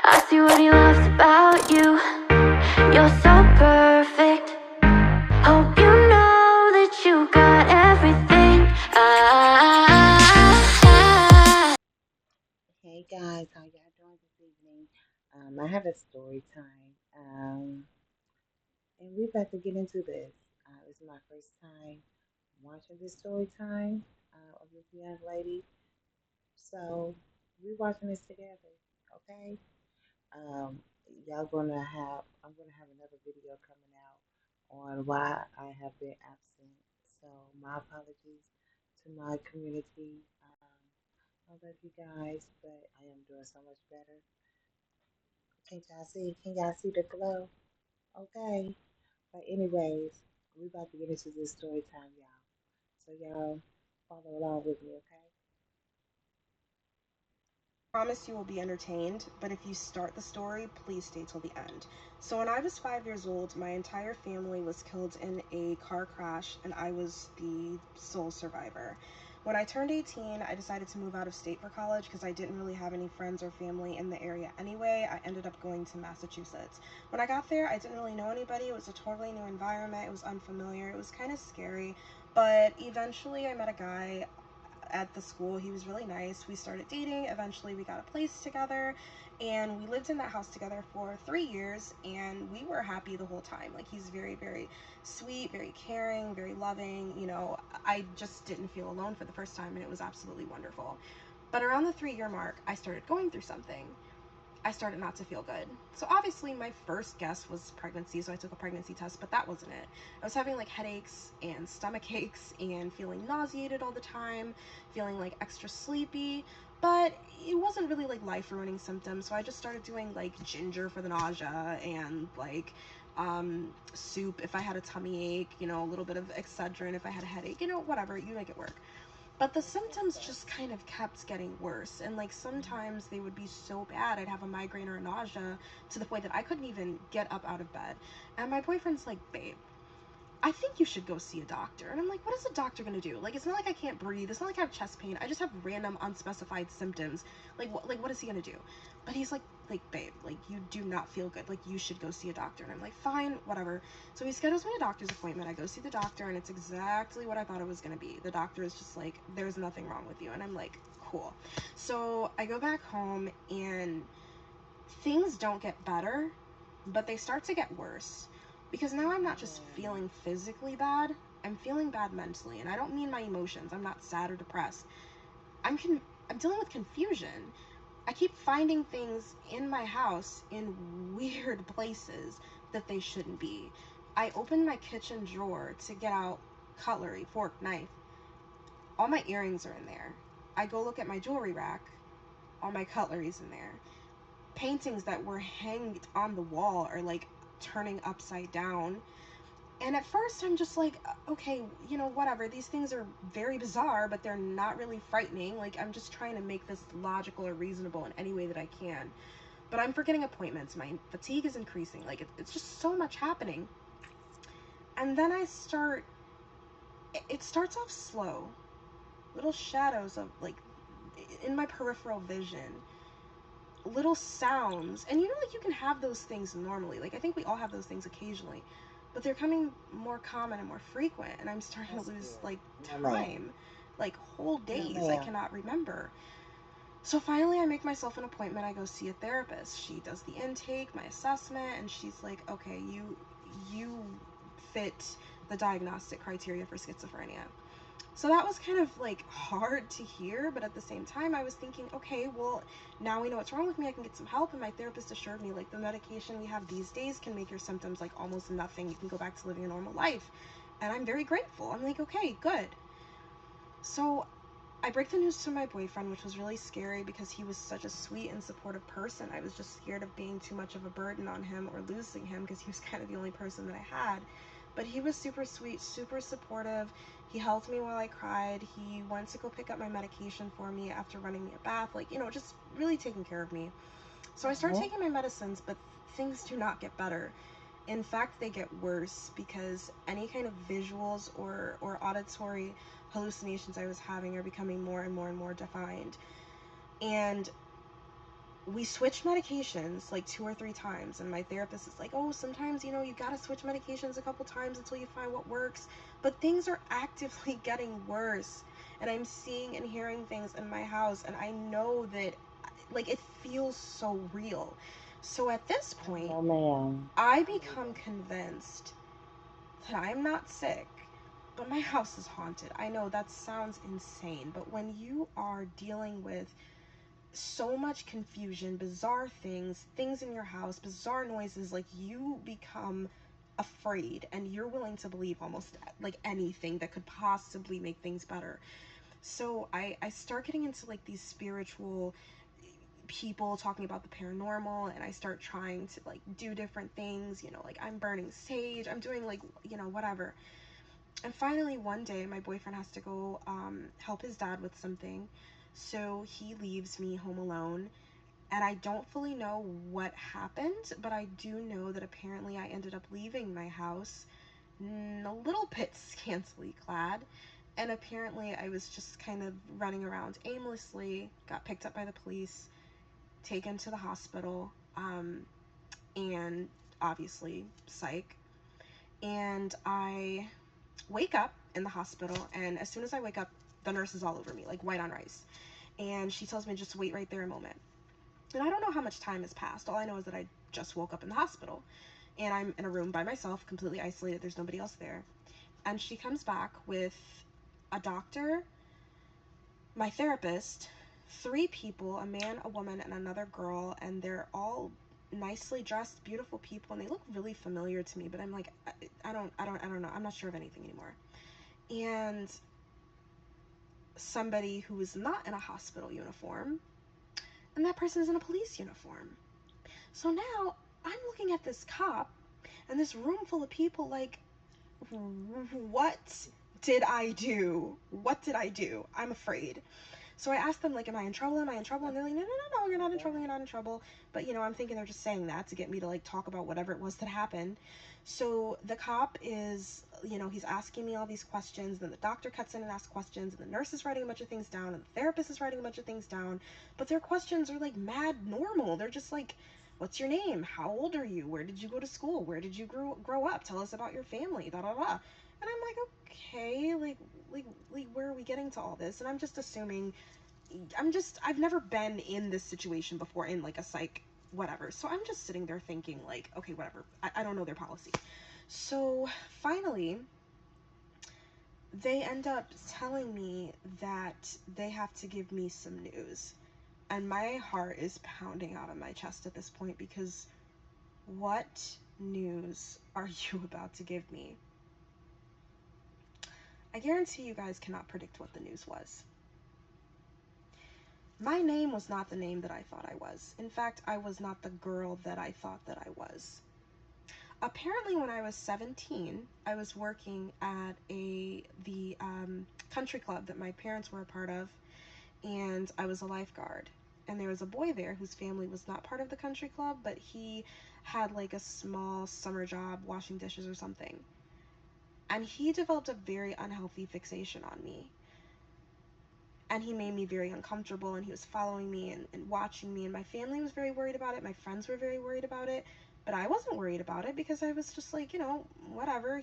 I see what he loves about you. You're so perfect. Hope you know that you got everything. Hey guys, how y'all doing this evening? I have a story time, and we're about to get into this. This is my first time watching this story time of this young lady, so we're watching this together, okay? Um, I'm gonna have another video coming out on why I have been absent. So my apologies to my community. I love you guys, but I am doing so much better. Can't y'all see? Can y'all see the glow? Okay. But anyways, we about to get into this story time, y'all. So y'all follow along with me, okay? Promise you will be entertained, but if you start the story, please stay till the end. So when I was 5 years old, my entire family was killed in a car crash, and I was the sole survivor. When I turned 18, I decided to move out of state for college because I didn't really have any friends or family in the area anyway. I ended up going to Massachusetts. When I got there, I didn't really know anybody. It was a totally new environment. It was unfamiliar. It was kind of scary, but eventually I met a guy at the school. He was really nice. We started dating. Eventually we got a place together, and we lived in that house together for 3 years, and we were happy the whole time. Like, he's very, very sweet, very caring, very loving. I just didn't feel alone for the first time, and it was absolutely wonderful. But around the 3-year mark, I started going through something. I started not to feel good. So obviously my first guess was pregnancy, so I took a pregnancy test, but that wasn't it. I was having like headaches and stomach aches and feeling nauseated all the time, feeling like extra sleepy, but it wasn't really like life-ruining symptoms. So I just started doing like ginger for the nausea and like soup if I had a tummy ache, a little bit of Excedrin if I had a headache, whatever, you make it work. But the symptoms just kind of kept getting worse, and like sometimes they would be so bad I'd have a migraine or a nausea to the point that I couldn't even get up out of bed. And my boyfriend's like, babe, I think you should go see a doctor. And I'm like, what is a doctor gonna do? Like, it's not like I can't breathe. It's not like I have chest pain. I just have random unspecified symptoms. What is he gonna do? But he's like, babe, like, you do not feel good. Like, you should go see a doctor. And I'm like, fine, whatever. So he schedules me a doctor's appointment. I go see the doctor, and it's exactly what I thought it was gonna be. The doctor is just like, there's nothing wrong with you. And I'm like, cool. So I go back home, and things don't get better, but they start to get worse. Because now I'm not just feeling physically bad, I'm feeling bad mentally. And I don't mean my emotions. I'm not sad or depressed. I'm dealing with confusion. I keep finding things in my house in weird places that they shouldn't be. I open my kitchen drawer to get out cutlery, fork, knife. All my earrings are in there. I go look at my jewelry rack. All my cutlery's in there. Paintings that were hanged on the wall are like turning upside down. And at first I'm just like, okay, whatever. These things are very bizarre, but they're not really frightening. Like, I'm just trying to make this logical or reasonable in any way that I can. But I'm forgetting appointments. My fatigue is increasing. Like, it's just so much happening. And then it starts off slow. Little shadows of, like, in my peripheral vision. Little sounds. And like, you can have those things normally. Like, I think we all have those things occasionally, but they're coming more common and more frequent, and I'm starting to lose like time, like whole days I cannot remember. So finally I make myself an appointment. I go see a therapist. She does the intake, my assessment, and she's like, okay, you fit the diagnostic criteria for schizophrenia. So that was kind of like hard to hear, but at the same time I was thinking, okay, well, now we know what's wrong with me, I can get some help. And my therapist assured me, like, the medication we have these days can make your symptoms like almost nothing. You can go back to living a normal life. And I'm very grateful. I'm like, okay, good. So I break the news to my boyfriend, which was really scary because he was such a sweet and supportive person. I was just scared of being too much of a burden on him or losing him because he was kind of the only person that I had. But he was super sweet, super supportive. He held me while I cried. He went to go pick up my medication for me after running me a bath, like, just really taking care of me. So I start taking my medicines, but things do not get better. In fact, they get worse because any kind of visuals or auditory hallucinations I was having are becoming more and more and more defined. And we switched medications like 2 or 3 times, and my therapist is like, oh, sometimes, you know, you gotta switch medications a couple times until you find what works. But things are actively getting worse, and I'm seeing and hearing things in my house, and I know that, like, it feels so real. So at this point, Oh, ma'am. I become convinced that I'm not sick, but my house is haunted. I know that sounds insane, but when you are dealing with so much confusion, bizarre things in your house, bizarre noises, like, you become afraid and you're willing to believe almost like anything that could possibly make things better. So I start getting into like these spiritual people talking about the paranormal, and I start trying to like do different things, you know, like I'm burning sage, I'm doing like, you know, whatever. And finally one day my boyfriend has to go help his dad with something, so he leaves me home alone. And I don't fully know what happened, but I do know that apparently I ended up leaving my house a little bit scantily clad. And apparently I was just kind of running around aimlessly, got picked up by the police, taken to the hospital, and obviously psych. And I wake up in the hospital, and as soon as I wake up, the nurse is all over me, like white on rice. And she tells me just wait right there a moment. And I don't know how much time has passed. All I know is that I just woke up in the hospital, and I'm in a room by myself, completely isolated. There's nobody else there. And she comes back with a doctor, my therapist, 3 people, a man, a woman, and another girl, and they're all nicely dressed, beautiful people, and they look really familiar to me, but I'm like, I don't know. I'm not sure of anything anymore. And somebody who is not in a hospital uniform, and that person is in a police uniform. So now I'm looking at this cop and this room full of people like, what did I do? What did I do? I'm afraid. So I asked them, like, am I in trouble? Am I in trouble? And they're like, no, you're not in trouble, you're not in trouble. But, you know, I'm thinking they're just saying that to get me to, like, talk about whatever it was that happened. So the cop is, you know, he's asking me all these questions. Then the doctor cuts in and asks questions. And the nurse is writing a bunch of things down. And the therapist is writing a bunch of things down. But their questions are, like, mad normal. They're just like, what's your name? How old are you? Where did you go to school? Where did you grow up? Tell us about your family, da da da. And I'm like, okay, like where are we getting to all this? And I'm just assuming, I've never been in this situation before, in like a psych whatever. So I'm just sitting there thinking like, okay, whatever. I don't know their policy. So finally, they end up telling me that they have to give me some news. And my heart is pounding out of my chest at this point, because what news are you about to give me? I guarantee you guys cannot predict what the news was. My name was not the name that I thought I was. In fact, I was not the girl that I thought that I was. Apparently, when I was 17, I was working at the country club that my parents were a part of, and I was a lifeguard. And there was a boy there whose family was not part of the country club, but he had like a small summer job washing dishes or something. And he developed a very unhealthy fixation on me. And he made me very uncomfortable, and he was following me and watching me, and my family was very worried about it. My friends were very worried about it, but I wasn't worried about it, because I was just like, you know, whatever,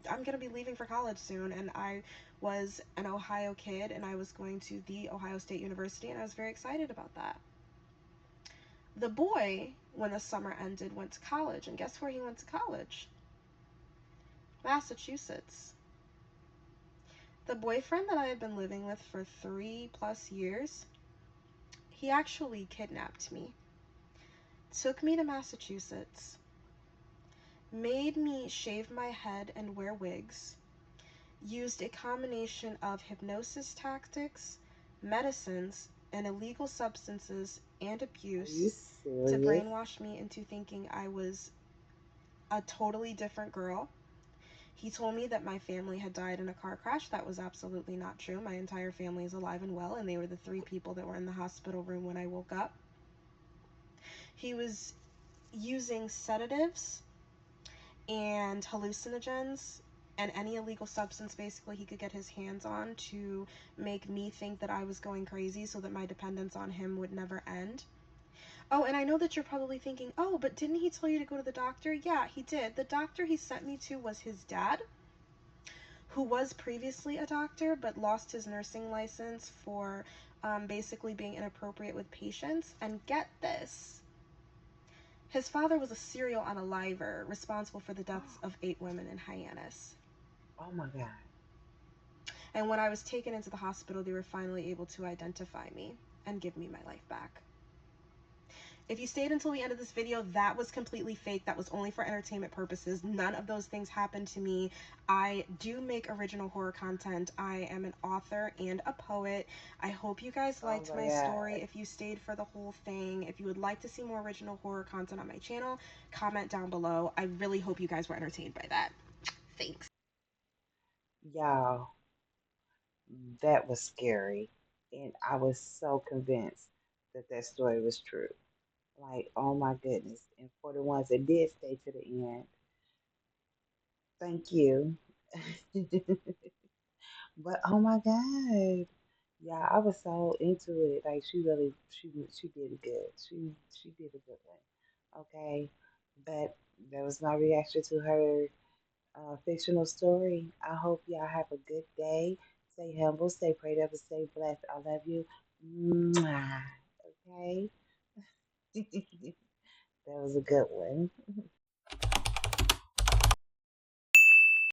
I'm gonna be leaving for college soon, and I was an Ohio kid, and I was going to the Ohio State University, and I was very excited about that. The boy, when the summer ended, went to college, and guess where he went to college? Massachusetts. The boyfriend that I had been living with for 3+ years, he actually kidnapped me, took me to Massachusetts, made me shave my head and wear wigs, used a combination of hypnosis tactics, medicines, and illegal substances and Are you abuse to serious? brainwash me into thinking I was a totally different girl. He told me that my family had died in a car crash. That was absolutely not true. My entire family is alive and well, and they were the 3 people that were in the hospital room when I woke up. He was using sedatives and hallucinogens and any illegal substance basically he could get his hands on to make me think that I was going crazy, so that my dependence on him would never end. Oh, and I know that you're probably thinking, oh, but didn't he tell you to go to the doctor? Yeah, he did. The doctor he sent me to was his dad, who was previously a doctor but lost his nursing license for basically being inappropriate with patients. And get this, his father was a serial unaliver responsible for the deaths of 8 women in Hyannis. Oh my God. And when I was taken into the hospital, they were finally able to identify me and give me my life back. If you stayed until the end of this video, that was completely fake. That was only for entertainment purposes. None of those things happened to me. I do make original horror content. I am an author and a poet. I hope you guys Oh liked my my story. God. If you stayed for the whole thing, if you would like to see more original horror content on my channel, comment down below. I really hope you guys were entertained by that. Thanks. Y'all, that was scary. And I was so convinced that that story was true. Like, oh my goodness. And for the ones that did stay to the end, thank you. But oh my God. Yeah, I was so into it. Like she did good. She did a good one. Okay. But that was my reaction to her fictional story. I hope y'all have a good day. Stay humble, stay prayed up, and stay blessed. I love you. Mwah. Okay. That was a good one.